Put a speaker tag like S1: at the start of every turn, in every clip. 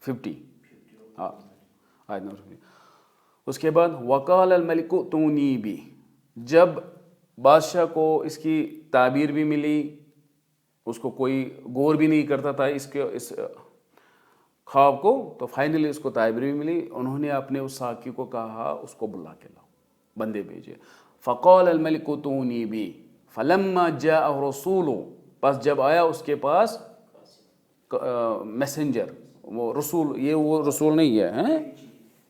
S1: 50, हाँ आयत नंबर 50। उसके बाद वकाल अलमलिकु तूनी भी, जब बादशाह को इसकी ताबीर भी मिली, उसको कोई गौर भी नहीं करता था इस ख्वाब को, तो फाइनली उसको ताबीर भी मिली। उन्होंने अपने उस साकी को कहा उसको बुला के लाओ, बंदे भेजे। फ़क़ाल अलमलिकु तूनी भी फ़लम्मा जाअ रसूलु, बस जब आया उसके पास मैसेंजर, वो रसूल, ये वो रसूल नहीं है,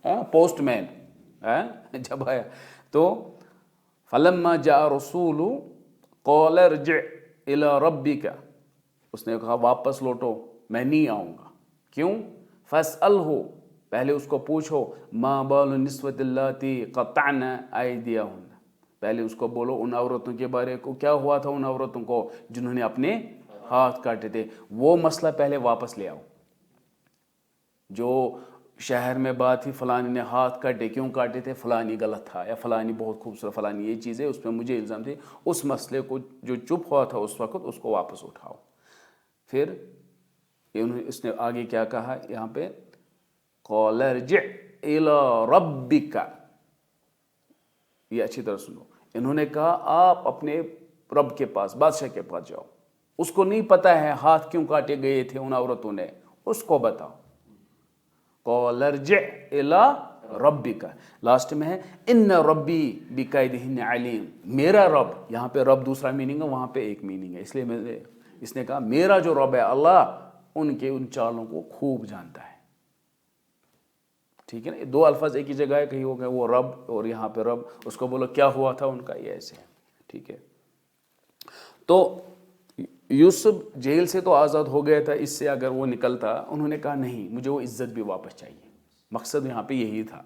S1: हैं पोस्टमैन है, जब आया तो फ़लम्मा जाअ रसूलु क़ाल इरजिअ इला रब्बिका, उसने कहा वापस लौटो, मैं नहीं आऊँगा। क्यों? फ़स्अलहु, पहले उसको पूछो, मा बालु निस्वतिल्लाती क़तअना अयदियहुन, पहले उसको बोलो उन औरतों के बारे को, क्या हुआ था उन औरतों को जिन्होंने अपने हाथ काटे थे, वो मसला पहले वापस ले आओ। जो शहर में बात थी फलानी ने हाथ काटे, क्यों काटे थे, फलानी गलत था या फलानी बहुत खूबसूरत, फलानी ये चीज़ें उस पर मुझे इल्ज़ाम थे, उस मसले को जो चुप हुआ था उस वक्त उसको वापस उठाओ। फिर इसने आगे क्या कहा यहाँ पे, क़ाल इरजिअ इला रब्बिका, ये अच्छी तरह सुनो, इन्होंने कहा आप अपने रब के पास, बादशाह के पास जाओ, उसको नहीं पता है हाथ क्यों काटे गए थे उन औरतों ने, उसको बताओ। क़ाल इरजिअ इला रब्बिका, लास्ट में है इन्न रब्बी बिकैदिहिन अलीम, मेरा रब, यहाँ पे रब दूसरा मीनिंग है, वहाँ पे एक मीनिंग है, इसलिए इसने कहा मेरा जो रब है अल्लाह उनके उन चालों को खूब जानता है। ठीक है ना, दो अल्फाज एक ही जगह है, कहीं हो गया वो रब और यहाँ पे रब, उसको बोलो क्या हुआ था उनका, ये ऐसे है। ठीक है, तो यूसुफ जेल से तो आज़ाद हो गया था, इससे अगर वो निकलता, उन्होंने कहा नहीं मुझे वो इज्जत भी वापस चाहिए, मकसद यहाँ पे यही था।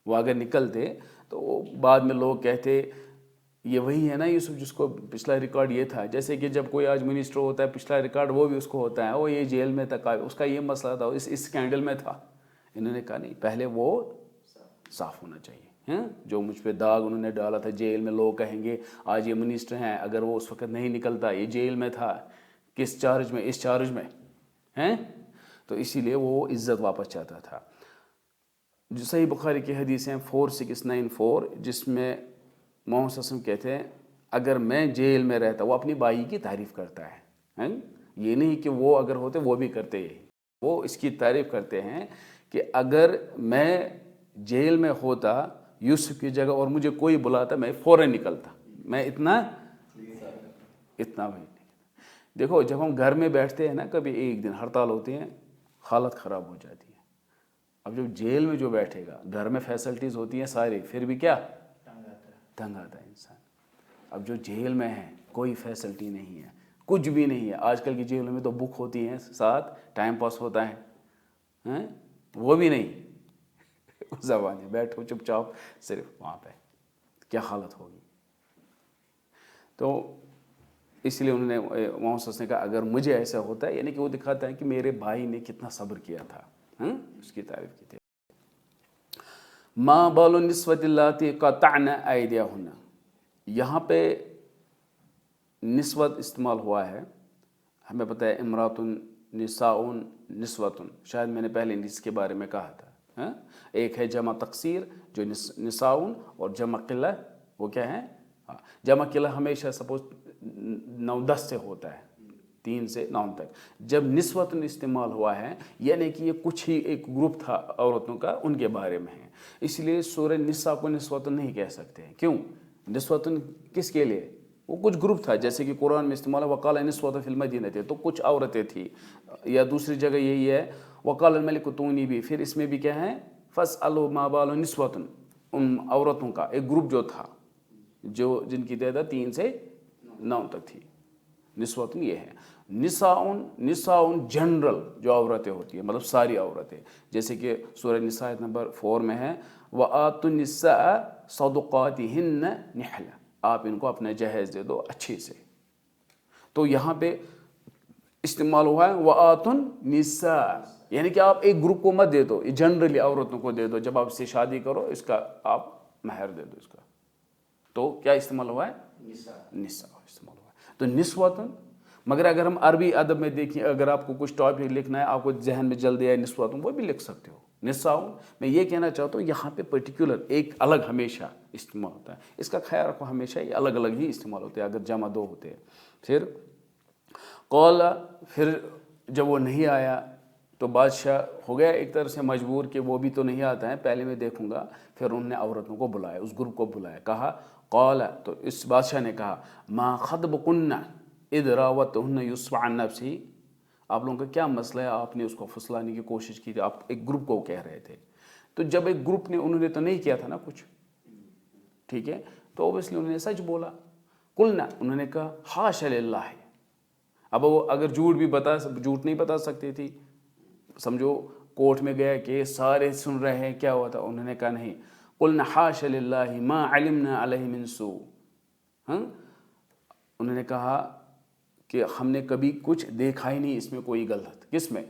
S1: वो अगर निकलते तो बाद में लोग कहते ये वही है ना यूसुफ जिसको पिछला रिकॉर्ड ये था, जैसे कि जब कोई आज मिनिस्टर होता है पिछला रिकॉर्ड वो भी उसको होता है, वो ये जेल में था, उसका ये मसला था, इस स्कैंडल में था। इन्होंने कहा नहीं, पहले वो साफ होना चाहिए, हैं जो मुझ पे दाग उन्होंने डाला था जेल में, लोग कहेंगे आज ये मिनिस्टर हैं, अगर वो उस वक्त नहीं निकलता, ये जेल में था, किस चार्ज में, इस चार्ज में, हैं, तो इसीलिए वो इज्जत वापस चाहता था। जो सही बुखारी की हदीस हैं 4694, जिसमें मोहम्मद सल्लल्लाहु अलैहि वसल्लम कहते हैं अगर मैं जेल में रहता, वो अपनी बाई की तारीफ़ करता है, हैं, ये नहीं कि वो अगर होते वो भी करते, वो इसकी तारीफ़ करते हैं कि अगर मैं जेल में होता यूसुफ की जगह और मुझे कोई बुलाता मैं फ़ौरन निकलता, मैं इतना भाई। देखो जब हम घर में बैठते हैं ना, कभी एक दिन हड़ताल होती है, हालत ख़राब हो जाती है। अब जब जेल में जो बैठेगा, घर में फैसिलिटीज़ होती हैं सारी, फिर भी क्या तंग आता है इंसान। अब जो जेल में है कोई फैसिलिटी नहीं है, कुछ भी नहीं है। आजकल की जेलों में तो बुक होती हैं साथ, टाइम पास होता है, हैं वो भी नहीं उस ज़माने बैठो चुपचाप सिर्फ वहाँ पे, क्या हालत होगी। तो इसलिए उन्होंने मोहम्मद ने कहा अगर मुझे ऐसा होता है, यानी कि वो दिखाता है कि मेरे भाई ने कितना सब्र किया था, उसकी तारीफ की थी। माँ बालु निस्वतिल्लाती क़तअना अयदियहुन्ना, यहाँ पे निस्वत इस्तेमाल हुआ है, हमें पता है इमरातुन निसाउन निस्वतुन, शायद मैंने पहले इसके बारे में कहा था, हाँ? एक है जमा तकसीर जो निसाउन, और जमा किल्ला वो क्या है, हाँ जमा किल्ला हमेशा सपोज 9-10 से होता है, 3 से 9 तक। जब निस्वतन इस्तेमाल हुआ है यानी कि ये कुछ ही एक ग्रुप था औरतों का, उनके बारे में है, इसलिए सूरह निसा को निस्वतन नहीं कह सकते हैं। क्यों? निस्वतन किसके लिए, वो कुछ ग्रुप था, जैसे कि कुरान में इस्तेमाल है वक़ाल निस्वतुन फिल मदीना थे, तो कुछ औरतें थी, या दूसरी जगह यही है वक़ाल अल-मलिकु तूनी भी, फिर इसमें भी क्या है फ़स्अलु मा बालु निस्वतुन, उन औरतों का एक ग्रुप जो था, जो जिनकी तादाद 3 से 9 तक थी। निस्वतुन ये है। निसाउन जनरल जो औरतें होती है, मतलब सारी औरतें, जैसे कि सूरह निसा आयत नंबर 4 में है व आतुन निस्सा सदक़ातिहिन्न निहला, आप इनको अपना जहेज़ दे दो अच्छे से। तो यहाँ पे इस्तेमाल हुआ है व आतुन निस्सा, यानी कि आप एक ग्रुप को मत दे दो, जनरली औरतों को दे दो, जब आप इससे शादी करो इसका आप महर दे दो इसका, तो क्या इस्तेमाल हुआ है, निस्सा इस्तेमाल हुआ है। तो निस्वतुन مگر اگر ہم عربی ادب میں دیکھیں، اگر آپ کو کچھ ٹاپک لکھنا ہے، آپ کو ذہن میں جلدی آئے نسواتوں، وہ بھی لکھ سکتے ہو، نساؤں. میں یہ کہنا چاہتا ہوں یہاں پہ پرٹیکولر ایک الگ ہمیشہ استعمال ہوتا ہے. اس کا خیال رکھو ہمیشہ یہ الگ الگ ہی استعمال ہوتے ہیں اگر جمع دو ہوتے ہیں. پھر قول، پھر جب وہ نہیں آیا تو بادشاہ ہو گیا ایک طرح سے مجبور کہ وہ بھی تو نہیں آتا ہے، پہلے میں دیکھوں گا. پھر انہوں نے عورتوں کو بلایا، اس گروپ کو بلایا، کہا قول، تو اس بادشاہ نے کہا ما خطبکن اذ راوتہن یوسف عن نفسہ، آپ لوگوں کا کیا مسئلہ ہے، آپ نے اس کو پھسلانے کی کوشش کی تھی، آپ ایک گروپ کو کہہ رہے تھے. تو جب ایک گروپ نے، انہوں نے تو نہیں کیا تھا نا کچھ، ٹھیک ہے، تو اوبیسلی انہوں نے سچ بولا. قلنا، انہوں نے کہا حاشا للہ. اب وہ اگر جھوٹ نہیں بتا سکتی تھی، سمجھو کورٹ میں گیا کہ سارے سن رہے ہیں کیا ہوا تھا، انہوں نے کہا نہیں، قلنا حاشا للہ ما علمنا علیہ من سوء. انہوں نے کہا کہ ہم نے کبھی کچھ دیکھا ہی نہیں اس میں کوئی غلط. کس میں؟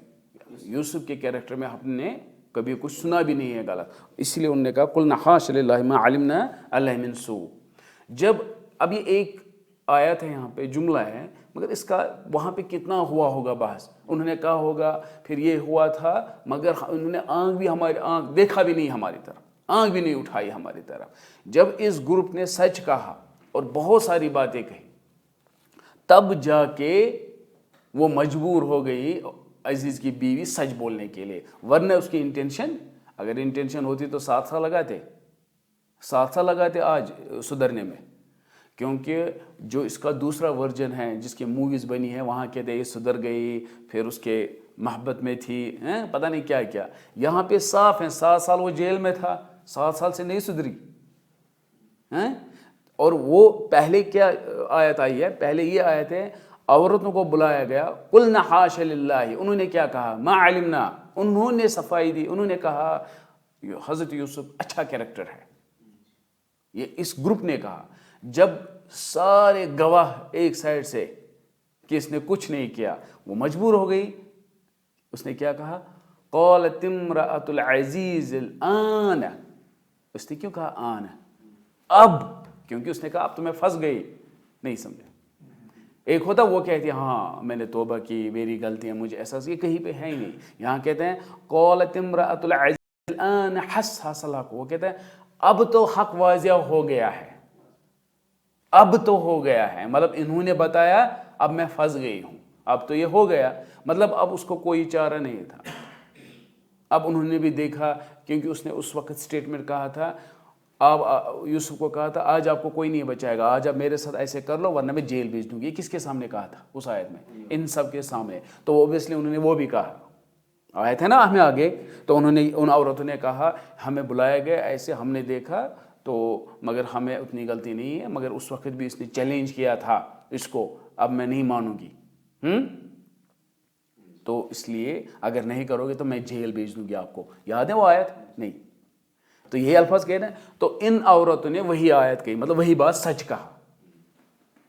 S1: یوسف کے کیریکٹر میں ہم نے کبھی کچھ سنا بھی نہیں ہے غلط. اس لیے انہوں نے کہا قلنا حاشا للہ ما علمنا علیہ من سوء. جب ابھی ایک آیت ہے یہاں پہ، جملہ ہے، مگر اس کا وہاں پہ کتنا ہوا ہوگا بحث. انہوں نے کہا ہوگا پھر یہ ہوا تھا، مگر انہوں نے آنکھ دیکھا بھی نہیں ہماری طرف، آنکھ بھی نہیں اٹھائی ہماری طرف. جب اس گروپ نے سچ کہا اور بہت ساری باتیں کہی، تب جا کے وہ مجبور ہو گئی عزیز کی بیوی سچ بولنے کے لیے. ورنہ اس کی انٹینشن، اگر انٹینشن ہوتی تو 7 سال لگاتے آج سدھرنے میں. کیونکہ جو اس کا دوسرا ورژن ہے جس کی موویز بنی ہے، وہاں کہتے ہیں یہ سدھر گئی، پھر اس کے محبت میں تھی، پتہ نہیں کیا کیا. یہاں پہ صاف ہیں 7 سال وہ جیل میں تھا، 7 سال سے نہیں سدھری. اور وہ پہلے کیا آیت آئی ہے؟ پہلے یہ آیت ہے، عورتوں کو بلایا گیا، قلنا حاشا للہ. انہوں نے کیا کہا؟ ما علمنا. انہوں نے صفائی دی، انہوں نے کہا حضرت یوسف اچھا کیریکٹر ہے. یہ اس گروپ نے کہا. جب سارے گواہ ایک سائڈ سے کہ اس نے کچھ نہیں کیا، وہ مجبور ہو گئی. اس نے کیا کہا؟ قالت امرأۃ العزیز الآن. اس نے کیوں کہا آن؟ اب، کیونکہ اس نے کہا اب تو میں پھنس گئی. نہیں سمجھا؟ ایک ہوتا وہ کہتی ہاں میں نے توبہ کی، میری غلطی ہے، مجھے احساس، یہ کہیں پہ ہے ہی نہیں. یہاں کہتے ہیں قالت امرأۃ العزیز الآن حس الحق. وہ کہتے ہیں اب تو حق واضح ہو گیا ہے، اب تو ہو گیا ہے. مطلب انہوں نے بتایا، اب میں پھنس گئی ہوں، اب تو یہ ہو گیا. مطلب اب اس کو کوئی چارہ نہیں تھا. اب انہوں نے بھی دیکھا، کیونکہ اس نے اس وقت سٹیٹمنٹ کہا تھا، آپ یوسف کو کہا تھا آج آپ کو کوئی نہیں بچائے گا، آج آپ میرے ساتھ ایسے کر لو ورنہ میں جیل بھیج دوں گی. یہ کس کے سامنے کہا تھا اس آیت میں؟ ان سب کے سامنے. تو اوبیسلی انہوں نے وہ بھی کہا. آیت ہے نا ہمیں آگے. تو انہوں نے، ان عورتوں نے کہا ہمیں بلایا گیا ایسے، ہم نے دیکھا تو، مگر ہمیں اتنی غلطی نہیں ہے، مگر اس وقت بھی اس نے چیلنج کیا تھا اس کو، اب میں نہیں مانوں گی. تو اس لیے اگر نہیں کرو گے تو میں جیل بھیج دوں گی آپ کو. یاد ہے وہ آیت؟ نہیں. تو یہی الفاظ کہہ رہے ہیں. تو ان عورتوں نے وہی آیت کہی، مطلب وہی بات سچ کہا.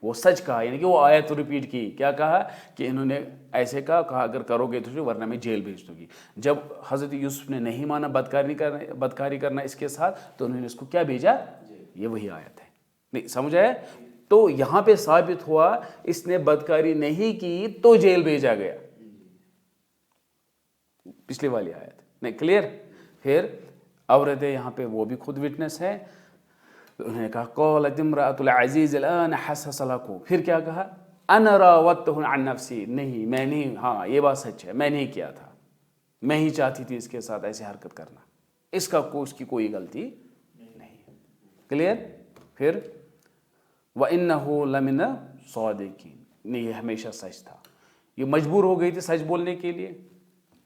S1: وہ سچ کہا، یعنی کہ وہ آیت ریپیٹ کی. کیا کہا؟ کہ انہوں نے ایسے کہا اگر کرو گے تو ورنہ میں جیل بھیج دوں گی. جب حضرت یوسف نے نہیں مانا بدکاری کرنا اس کے ساتھ، تو انہوں نے اس کو کیا بھیجا؟ یہ وہی آیت ہے. نہیں سمجھ آئے؟ تو یہاں پہ ثابت ہوا اس نے بدکاری نہیں کی تو جیل بھیجا گیا. پچھلی والی آیت نہیں کلیئر. پھر عورتیں یہاں پہ وہ بھی خود وٹنس ہے. انہوں نے کہا قالت امرأۃ العزیز الآن حسس لکم. پھر کیا کہا؟ انا راودتہ عن نفسی. نہیں میں نہیں، ہاں یہ بات سچ ہے، میں نہیں کیا تھا، میں ہی چاہتی تھی اس کے ساتھ ایسی حرکت کرنا، اس کی کوئی غلطی نہیں. کلیئر. پھر وَإِنَّهُ لَمِنَ الصَّادِقِينَ. نہیں یہ ہمیشہ سچ تھا. یہ مجبور ہو گئی تھی سچ بولنے کے لیے.